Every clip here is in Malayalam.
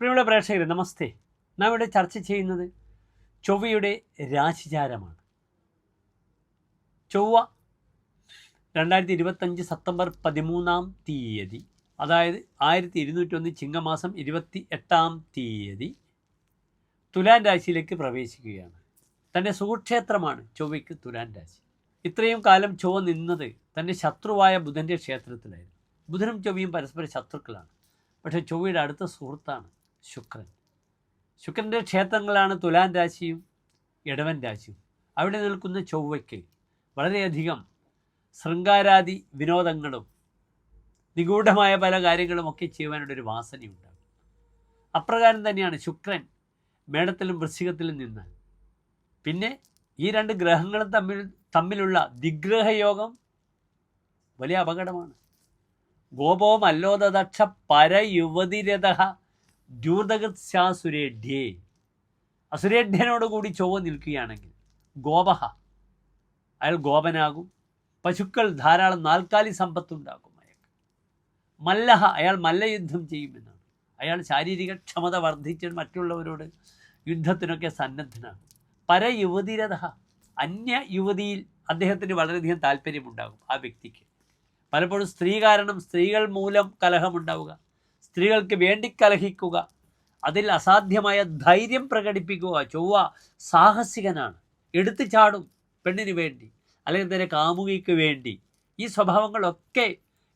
പ്രിയമുള്ള പ്രേക്ഷകരെ നമസ്തേ. നാം ഇവിടെ ചർച്ച ചെയ്യുന്നത് ചൊവ്വയുടെ രാശിചാരമാണ്. ചൊവ്വ 2025 സെപ്റ്റംബർ 13 അതായത് 1201 ചിങ്ങമാസം 28 തുലാൻ രാശിയിലേക്ക് പ്രവേശിക്കുകയാണ്. തൻ്റെ സുഖക്ഷേത്രമാണ് ചൊവ്വയ്ക്ക് തുലാൻ രാശി. ഇത്രയും കാലം ചൊവ്വ നിന്നത് തൻ്റെ ശത്രുവായ ബുധൻ്റെ ക്ഷേത്രത്തിലായിരുന്നു. ബുധനും ചൊവ്വയും പരസ്പര ശത്രുക്കളാണ്. പക്ഷേ ചൊവ്വയുടെ അടുത്ത സുഹൃത്താണ് ശുക്രൻ. ശുക്രൻ്റെ ക്ഷേത്രങ്ങളാണ് തുലാൻ രാശിയും ഇടവൻ രാശിയും. അവിടെ നിൽക്കുന്ന ചൊവ്വയ്ക്ക് വളരെയധികം ശൃംഗാരാദി വിനോദങ്ങളും നിഗൂഢമായ പല കാര്യങ്ങളുമൊക്കെ ചെയ്യുവാനുള്ളൊരു വാസനയുണ്ടാകും. അപ്രകാരം തന്നെയാണ് ശുക്രൻ മേടത്തിലും വൃശ്ചികത്തിലും നിന്ന്. പിന്നെ ഈ രണ്ട് ഗ്രഹങ്ങളും തമ്മിലുള്ള ദിഗ്രഹയോഗം വലിയ അപകടമാണ്. ഗോപോ മല്ലോദക്ഷ പരയുവതിരഥ ദ്യൂതഗത്സാസുരേഢ്യേ. അസുരേഢ്യനോടുകൂടി ചൊവ്വ നിൽക്കുകയാണെങ്കിൽ ഗോപഹ അയാൾ ഗോപനാകും. പശുക്കൾ ധാരാളം നാൽക്കാലി സമ്പത്തുണ്ടാകും അയാൾക്ക്. മല്ലഹ അയാൾ മല്ലയുദ്ധം ചെയ്യുമെന്നാണ്. അയാൾ ശാരീരിക ക്ഷമത വർദ്ധിച്ച് മറ്റുള്ളവരോട് യുദ്ധത്തിനൊക്കെ സന്നദ്ധനാകും. പരയുവതിരഥ അന്യ യുവതിയിൽ അദ്ദേഹത്തിന് വളരെയധികം താല്പര്യമുണ്ടാകും. ആ വ്യക്തിക്ക് പലപ്പോഴും സ്ത്രീ കാരണം സ്ത്രീകൾ മൂലം കലഹമുണ്ടാവുക, സ്ത്രീകൾക്ക് വേണ്ടി കലഹിക്കുക, അതിൽ അസാധ്യമായ ധൈര്യം പ്രകടിപ്പിക്കുക. ചൊവ്വ സാഹസികനാണ്, എടുത്തു ചാടും പെണ്ണിന് വേണ്ടി അല്ലെങ്കിൽ തന്നെ കാമുകിക്ക് വേണ്ടി. ഈ സ്വഭാവങ്ങളൊക്കെ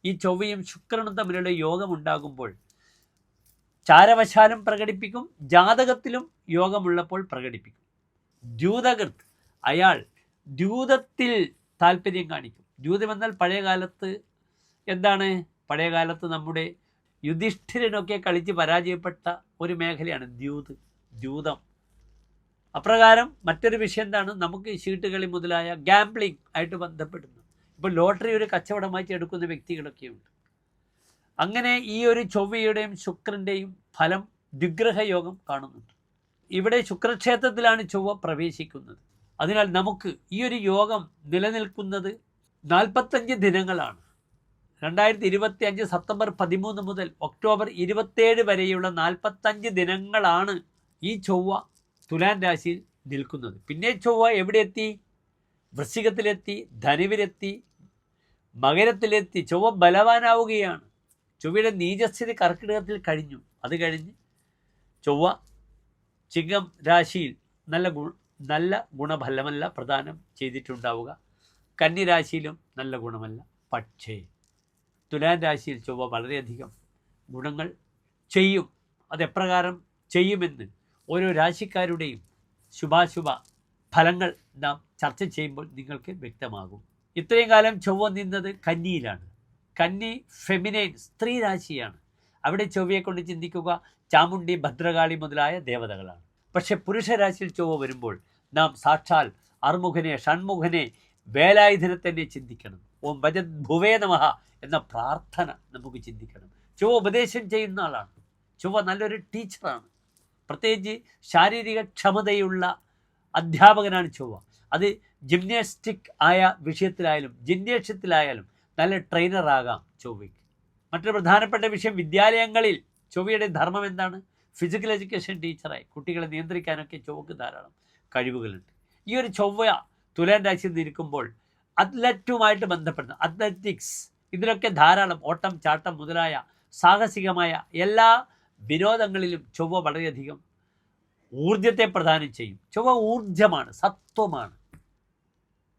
ഈ ചൊവ്വയും ശുക്രനും തമ്മിലുള്ള യോഗമുണ്ടാകുമ്പോൾ ചാരവശാലും പ്രകടിപ്പിക്കും, ജാതകത്തിലും യോഗമുള്ളപ്പോൾ പ്രകടിപ്പിക്കും. ദ്യൂതകൃത് അയാൾ ദ്യൂതത്തിൽ താല്പര്യം കാണിക്കും. ദ്യൂതം എന്നാൽ പഴയകാലത്ത് എന്താണ്? പഴയകാലത്ത് നമ്മുടെ യുധിഷ്ഠിരനൊക്കെ കളിച്ച് പരാജയപ്പെട്ട ഒരു മേഖലയാണ് ദ്യൂതം. അപ്രകാരം മറ്റൊരു വിഷയം എന്താണ്? നമുക്ക് ചീട്ടുകളി മുതലായ ഗാംബ്ലിംഗ് ആയിട്ട് ബന്ധപ്പെടുന്നു. ഇപ്പോൾ ലോട്ടറി ഒരു കച്ചവടമായി എടുക്കുന്ന വ്യക്തികളൊക്കെയുണ്ട്. അങ്ങനെ ഈ ഒരു ചൊവ്വയുടെയും ശുക്രൻ്റെയും ഫലം ദിഗ്രഹയോഗം കാണുന്നുണ്ട്. ഇവിടെ ശുക്രക്ഷേത്രത്തിലാണ് ചൊവ്വ പ്രവേശിക്കുന്നത്. അതിനാൽ നമുക്ക് ഈ ഒരു യോഗം നിലനിൽക്കുന്നത് 45 ദിനങ്ങളാണ്. 2025 സെപ്റ്റംബർ 13 മുതൽ ഒക്ടോബർ 27 വരെയുള്ള 45 ദിനങ്ങളാണ് ഈ ചൊവ്വ തുലാൻ രാശിയിൽ നിൽക്കുന്നത്. പിന്നെ ചൊവ്വ എവിടെ എത്തി? വൃശ്ചികത്തിലെത്തി, ധനുവിലെത്തി, മകരത്തിലെത്തി. ചൊവ്വ ബലവാനാവുകയാണ്. ചൊവ്വയുടെ നീചസ്ഥിതി കർക്കിടകത്തിൽ കഴിഞ്ഞു. അത് കഴിഞ്ഞ് ചൊവ്വ ചിങ്ങം രാശിയിൽ നല്ല ഗുണഫലമല്ല പ്രദാനം ചെയ്തിട്ടുണ്ടാവുക. കന്നിരാശിയിലും നല്ല ഗുണമല്ല. പക്ഷേ തുലാൻ രാശിയിൽ ചൊവ്വ വളരെയധികം ഗുണങ്ങൾ ചെയ്യും. അതെപ്രകാരം ചെയ്യുമെന്ന് ഓരോ രാശിക്കാരുടെയും ശുഭാശുഭ ഫലങ്ങൾ നാം ചർച്ച ചെയ്യുമ്പോൾ നിങ്ങൾക്ക് വ്യക്തമാകും. ഇത്രയും കാലം ചൊവ്വ നിന്നത് കന്നിയിലാണ്. കന്നി ഫെമിനൈൻ സ്ത്രീ രാശിയാണ്. അവിടെ ചൊവ്വയെ കൊണ്ട് ചിന്തിക്കുക ചാമുണ്ഡി, ഭദ്രകാളി മുതലായ ദേവതകളാണ്. പക്ഷെ പുരുഷരാശിയിൽ ചൊവ്വ വരുമ്പോൾ നാം സാക്ഷാൽ അർമുഖനെ, ഷൺമുഖനെ, വേലായുധനെ തന്നെ ചിന്തിക്കണം. ഓം ഭജത് ഭുവേ നമഃ എന്ന പ്രാർത്ഥന നമുക്ക് ചിന്തിക്കണം. ചൊവ്വ ഉപദേശം ചെയ്യുന്ന ആളാണ്. ചൊവ്വ നല്ലൊരു ടീച്ചറാണ്. പ്രത്യേകിച്ച് ശാരീരിക ക്ഷമതയുള്ള അധ്യാപകനാണ് ചൊവ്വ. അത് ജിംനാസ്റ്റിക് ആയ വിഷയത്തിലായാലും ജിംനേഷ്യത്തിലായാലും നല്ല ട്രെയിനറാകാം ചൊവ്വയ്ക്ക്. മറ്റൊരു പ്രധാനപ്പെട്ട വിഷയം, വിദ്യാലയങ്ങളിൽ ചൊവ്വയുടെ ധർമ്മം എന്താണ്? ഫിസിക്കൽ എഡ്യൂക്കേഷൻ ടീച്ചറായി കുട്ടികളെ നിയന്ത്രിക്കാനൊക്കെ ചൊവ്വക്ക് ധാരാളം കഴിവുകളുണ്ട്. ഈ ഒരു ചൊവ്വ തുലാൻ രാശിയിൽ നിൽക്കുമ്പോൾ അത്ലറ്റുമായിട്ട് ബന്ധപ്പെടുന്ന അത്ലറ്റിക്സ്, ഇതിലൊക്കെ ധാരാളം ഓട്ടം, ചാട്ടം മുതലായ സാഹസികമായ എല്ലാ വിനോദങ്ങളിലും ചൊവ്വ വളരെയധികം ഊർജത്തെ പ്രദാനം ചെയ്യും. ചൊവ്വ ഊർജമാണ്, സത്വമാണ്.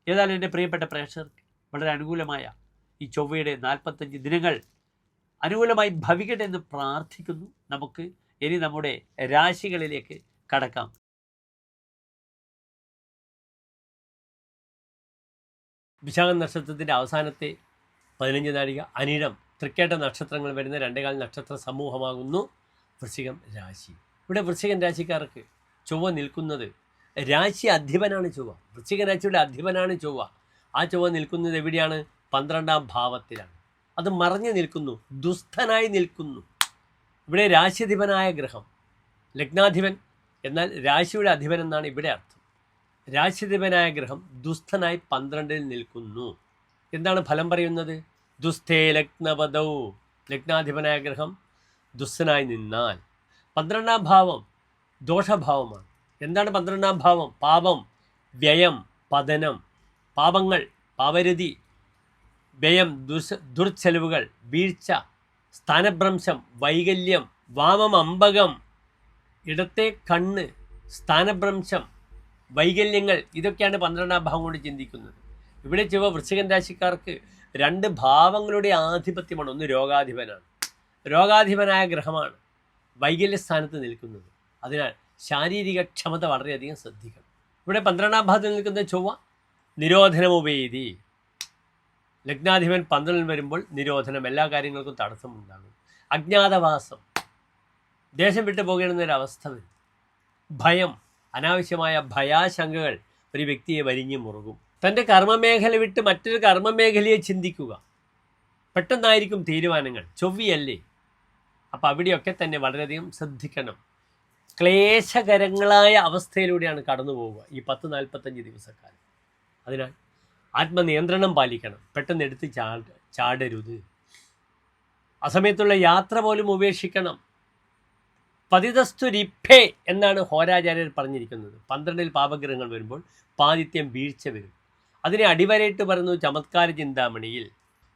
ഏതായാലും എൻ്റെ പ്രിയപ്പെട്ട പ്രേക്ഷകർക്ക് വളരെ അനുകൂലമായ ഈ ചൊവ്വയുടെ 45 ദിനങ്ങൾ അനുകൂലമായി ഭവിക്കട്ടെ എന്ന് പ്രാർത്ഥിക്കുന്നു. നമുക്ക് ഇനി നമ്മുടെ രാശികളിലേക്ക് കടക്കാം. വിശാഖം നക്ഷത്രത്തിൻ്റെ അവസാനത്തെ 15 നാഴിക അനിഴം, തൃക്കേട്ട നക്ഷത്രങ്ങൾ വരുന്ന 2 നക്ഷത്ര സമൂഹമാകുന്നു വൃശ്ചികം രാശി. ഇവിടെ വൃശ്ചികൻ രാശിക്കാർക്ക് ചൊവ്വ നിൽക്കുന്നത്, രാശി അധിപനാണ് ചൊവ്വ, വൃശ്ചിക രാശിയുടെ അധിപനാണ് ചൊവ്വ. ആ ചൊവ്വ നിൽക്കുന്നത് എവിടെയാണ്? 12ാം ഭാവത്തിലാണ്. അത് മറഞ്ഞു നിൽക്കുന്നു, ദുസ്ഥനായി നിൽക്കുന്നു. ഇവിടെ രാശിയധിപനായ ഗ്രഹം, ലഗ്നാധിപൻ എന്നാൽ രാശിയുടെ അധിപൻ എന്നാണ് ഇവിടെ അർത്ഥം. രാശിയധിപനായ ഗ്രഹം ദുസ്ഥനായി 12ൽ നിൽക്കുന്നു. എന്താണ് ഫലം പറയുന്നത്? ദുസ്ഥേ ലഗ്നപദൗ, ലഗ്നാധിപനായ ഗ്രഹം ദുസ്ഥനായി നിന്നാൽ 12ാം ഭാവം ദോഷഭാവമാണ്. എന്താണ് 12ാം ഭാവം? പാപം, വ്യയം, പതനം, പാപങ്ങൾ, പാവരതി, വ്യയം, ദുർച്ചെലവുകൾ, വീഴ്ച, സ്ഥാനഭ്രംശം, വൈകല്യം, വാമം അമ്പകം, ഇടത്തെ കണ്ണ്, സ്ഥാനഭ്രംശം, വൈകല്യങ്ങൾ, ഇതൊക്കെയാണ് 12ാം ഭാവം കൊണ്ട് ചിന്തിക്കുന്നത്. ഇവിടെ ചൊവ്വ വൃശ്ചികൻ രാശിക്കാർക്ക് 2 ഭാവങ്ങളുടെ ആധിപത്യമാണ്. ഒന്ന് രോഗാധിപനാണ്, രോഗാധിപനായ ഗ്രഹമാണ് വൈകല്യസ്ഥാനത്ത് നിൽക്കുന്നത്. അതിനാൽ ശാരീരിക ക്ഷമത വളരെയധികം ശ്രദ്ധിക്കണം. ഇവിടെ 12ാം ഭാവത്തിൽ നിൽക്കുന്ന ചൊവ്വ നിരോധനമുപേതി. ലഗ്നാധിപൻ 12ൽ വരുമ്പോൾ നിരോധനം, എല്ലാ കാര്യങ്ങൾക്കും തടസ്സമുണ്ടാകും. അജ്ഞാതവാസം, ദേശം വിട്ടു പോകണമെന്നൊരവസ്ഥ വരും. ഭയം, അനാവശ്യമായ ഭയാശങ്കകൾ ഒരു വ്യക്തിയെ വരിഞ്ഞു മുറുകും. തൻ്റെ കർമ്മമേഖല വിട്ട് മറ്റൊരു കർമ്മമേഖലയെ ചിന്തിക്കുക. പെട്ടെന്നായിരിക്കും തീരുമാനങ്ങൾ, ചൊവ്വയല്ലേ. അപ്പോൾ അവിടെയൊക്കെ തന്നെ വളരെയധികം ശ്രദ്ധിക്കണം. ക്ലേശകരങ്ങളായ അവസ്ഥയിലൂടെയാണ് കടന്നു പോവുക ഈ 10-45 ദിവസക്കാലം. അതിനാൽ ആത്മനിയന്ത്രണം പാലിക്കണം. പെട്ടെന്ന് എടുത്ത് ചാടരുത്. അസമയത്തുള്ള യാത്ര പോലും ഉപേക്ഷിക്കണം. പതിതസ്തുരിപ്പേ എന്നാണ് ഹോരാചാര്യർ പറഞ്ഞിരിക്കുന്നത്. 12ൽ പാപഗ്രഹങ്ങൾ വരുമ്പോൾ പാതിത്യം വീഴ്ച വരും. അതിനെ അടിവരയിട്ട് പറയുന്നു ചമത്കാര ചിന്താമണിയിൽ.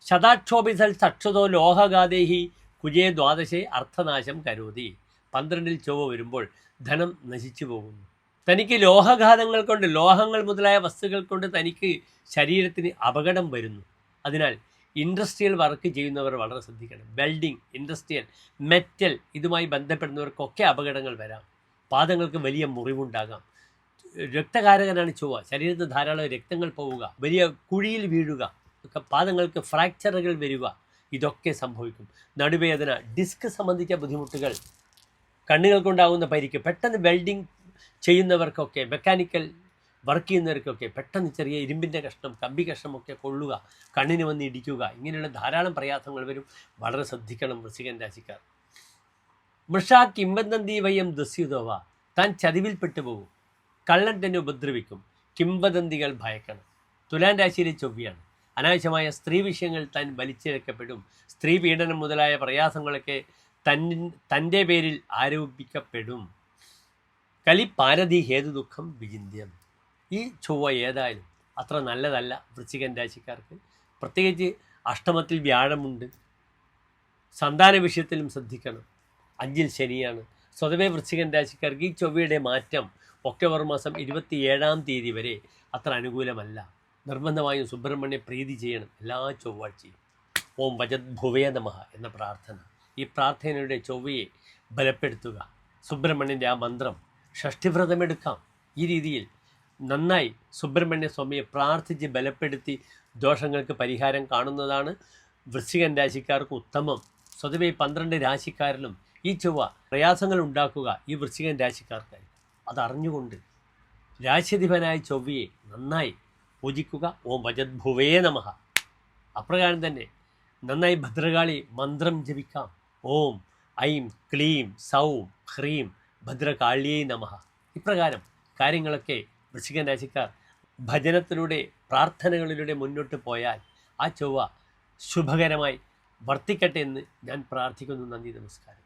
ശതാക്ഷോഭിസൽ സക്ഷതോ ലോഹഗാദേഹി കുജേ ദ്വാദശേ അർത്ഥനാശം കരോതി. 12ൽ ചൊവ്വ വരുമ്പോൾ ധനം നശിച്ചു പോകുന്നു. തനിക്ക് ലോഹഘാതങ്ങൾ കൊണ്ട്, ലോഹങ്ങൾ മുതലായ വസ്തുക്കൾ കൊണ്ട് തനിക്ക് ശരീരത്തിന് അപകടം വരുന്നു. അതിനാൽ ഇൻഡസ്ട്രിയൽ വർക്ക് ചെയ്യുന്നവർ വളരെ ശ്രദ്ധിക്കണം. വെൽഡിങ്, ഇൻഡസ്ട്രിയൽ, മെറ്റൽ, ഇതുമായി ബന്ധപ്പെടുന്നവർക്കൊക്കെ അപകടങ്ങൾ വരാം. പാദങ്ങൾക്ക് വലിയ മുറിവുണ്ടാകാം. രക്തകാരകനാണ് ചൊവ്വ. ശരീരത്തിൽ ധാരാളം രക്തങ്ങൾ പോവുക, വലിയ കുഴിയിൽ വീഴുക, പാദങ്ങൾക്ക് ഫ്രാക്ചറുകൾ വരിക, ഇതൊക്കെ സംഭവിക്കും. നടുവേദന, ഡിസ്ക് സംബന്ധിച്ച ബുദ്ധിമുട്ടുകൾ, കണ്ണുകൾക്കുണ്ടാകുന്ന പരിക്ക്, പെട്ടെന്ന് വെൽഡിങ് ചെയ്യുന്നവർക്കൊക്കെ, മെക്കാനിക്കൽ വർക്ക് ചെയ്യുന്നവർക്കൊക്കെ പെട്ടെന്ന് ചെറിയ ഇരുമ്പിൻ്റെ കഷ്ണം, കമ്പി കഷ്ണമൊക്കെ കൊള്ളുക, കണ്ണിന് വന്ന് ഇടിക്കുക, ഇങ്ങനെയുള്ള ധാരാളം പ്രയാസങ്ങൾ വരും. വളരെ ശ്രദ്ധിക്കണം വൃശ്ചികൻ രാശിക്കാർ. മൃഷാ കിംവദന്തി വയം ദസ്യുതോവ. താൻ ചതിവിൽപ്പെട്ടു പോകും. കള്ളൻ തന്നെ ഉപദ്രവിക്കും. കിംവദന്തികൾ ഭയക്കണം. തുലാൻ രാശിയിലെ ചൊവ്വയാണ്. അനാവശ്യമായ സ്ത്രീ വിഷയങ്ങൾ താൻ വലിച്ചിഴക്കപ്പെടും. സ്ത്രീ പീഡനം മുതലായ പ്രയാസങ്ങളൊക്കെ തൻ്റെ പേരിൽ ആരോപിക്കപ്പെടും. കലി പാരതി ഹേതു ദുഃഖം വിചിന്യം. ഈ ചൊവ്വ ഏതായാലും അത്ര നല്ലതല്ല വൃശ്ചികൻ രാശിക്കാർക്ക്. പ്രത്യേകിച്ച് അഷ്ടമത്തിൽ വ്യാഴമുണ്ട്. സന്താന വിഷയത്തിലും ശ്രദ്ധിക്കണം. 5ൽ ശനിയാണ്. സ്വതവേ വൃശ്ചികൻ രാശിക്കാർക്ക് ഈ ചൊവ്വയുടെ മാറ്റം ഒക്ടോബർ മാസം 27-ാം തീയതി വരെ അത്ര അനുകൂലമല്ല. നിർബന്ധമായും സുബ്രഹ്മണ്യ പ്രീതി ചെയ്യണം എല്ലാ ചൊവ്വാഴ്ചയും. ഓം വജത് ഭുവേ നമഃ എന്ന പ്രാർത്ഥന. ഈ പ്രാർത്ഥനയുടെ ചൊവ്വയെ ബലപ്പെടുത്തുക. സുബ്രഹ്മണ്യൻ്റെ ആ മന്ത്രം, ഷഷ്ഠിവ്രതമെടുക്കാം. ഈ രീതിയിൽ നന്നായി സുബ്രഹ്മണ്യ സ്വാമിയെ പ്രാർത്ഥിച്ച് ബലപ്പെടുത്തി ദോഷങ്ങൾക്ക് പരിഹാരം കാണുന്നതാണ് വൃശ്ചികൻ രാശിക്കാർക്ക് ഉത്തമം. സ്വതവേ 12 രാശിക്കാരിലും ഈ ചൊവ്വ പ്രയാസങ്ങൾ ഉണ്ടാക്കുക ഈ വൃശ്ചികൻ രാശിക്കാർക്കായി. അതറിഞ്ഞുകൊണ്ട് രാശ്യധിപനായ ചൊവ്വയെ നന്നായി പൂജിക്കുക. ഓം വജത് ഭുവേ നമഃ. അപ്രകാരം തന്നെ നന്നായി ഭദ്രകാളി മന്ത്രം ജപിക്കാം. ഓം ഐം ക്ലീം സൗം ഹ്രീം ഭദ്രകാളിയേ നമഃ. ഇപ്രകാരം കാര്യങ്ങളൊക്കെ വൃശ്ചികൻ രാശിക്കാർ ഭജനത്തിലൂടെ, പ്രാർത്ഥനകളിലൂടെ മുന്നോട്ട് പോയാൽ ആ ചൊവ്വ ശുഭകരമായി വർത്തിക്കട്ടെ എന്ന് ഞാൻ പ്രാർത്ഥിക്കുന്നു. നന്ദി, നമസ്കാരം.